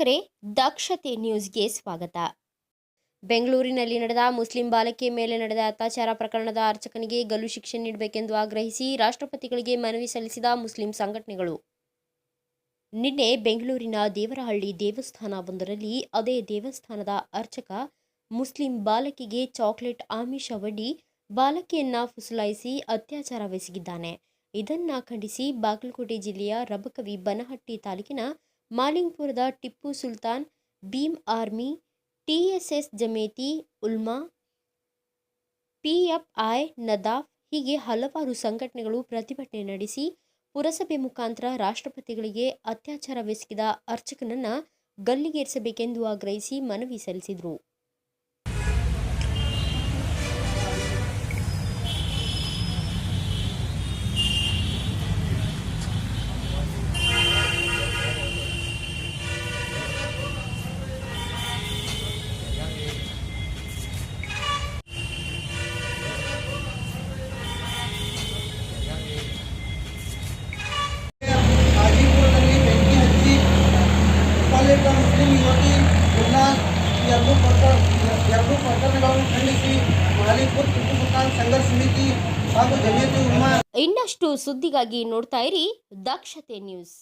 ವೀಕ್ಷಕರೇ, ದಕ್ಷತೆ ನ್ಯೂಸ್ಗೆ ಸ್ವಾಗತ. ಬೆಂಗಳೂರಿನಲ್ಲಿ ನಡೆದ ಮುಸ್ಲಿಂ ಬಾಲಕಿಯ ಮೇಲೆ ನಡೆದ ಅತ್ಯಾಚಾರ ಪ್ರಕರಣದ ಅರ್ಚಕನಿಗೆ ಗಲ್ಲು ಶಿಕ್ಷೆ ನೀಡಬೇಕೆಂದು ಆಗ್ರಹಿಸಿ ರಾಷ್ಟ್ರಪತಿಗಳಿಗೆ ಮನವಿ ಸಲ್ಲಿಸಿದ ಮುಸ್ಲಿಂ ಸಂಘಟನೆಗಳು. ನಿನ್ನೆ ಬೆಂಗಳೂರಿನ ದೇವರಹಳ್ಳಿ ದೇವಸ್ಥಾನವೊಂದರಲ್ಲಿ ಅದೇ ದೇವಸ್ಥಾನದ ಅರ್ಚಕ ಮುಸ್ಲಿಂ ಬಾಲಕಿಗೆ ಚಾಕ್ಲೇಟ್ ಆಮಿಷವೊಡ್ಡಿ ಬಾಲಕಿಯನ್ನ ಫುಸುಲಾಯಿಸಿ ಅತ್ಯಾಚಾರವೆಸಗಿದ್ದಾನೆ. ಇದನ್ನ ಖಂಡಿಸಿ ಬಾಗಲಕೋಟೆ ಜಿಲ್ಲೆಯ ರಬಕವಿ ಬನಹಟ್ಟಿ ತಾಲೂಕಿನ ಮಾಲಿಂಗಪುರದ Tipu Sultan, Bhim army, TSS Jamiat Ulama, PFI, Nadaf ಹೀಗೆ ಹಲವಾರು ಸಂಘಟನೆಗಳು ಪ್ರತಿಭಟನೆ ನಡೆಸಿ ಪುರಸಭೆ ಮುಖಾಂತರ ರಾಷ್ಟ್ರಪತಿಗಳಿಗೆ ಅತ್ಯಾಚಾರವೆಸಗಿದ ಅರ್ಚಕನನ್ನ ಗಲ್ಲಿಗೇರಿಸಬೇಕೆಂದು ಆಗ್ರಹಿಸಿ ಮನವಿ ಸಲ್ಲಿಸಿದರು. ಮುಸ್ಲಿಂ ಯುವತಿ ಗುಲ್ನಾಸ್ ಎರಡು ಪ್ರಕರಣಗಳನ್ನು ಖಂಡಿಸಿ ಮಾಲಿಂಗಪುರ ಟಿಪ್ಪು ಸುಲ್ತಾನ್ ಸಂಘರ್ಷ ಸಮಿತಿ ಹಾಗೂ ಜಮಿಯತ್ ಉಲಮಾ. ಇನ್ನಷ್ಟು ಸುದ್ದಿಗಾಗಿ ನೋಡ್ತಾ ಇರಿ ದಕ್ಷತೆ ನ್ಯೂಸ್.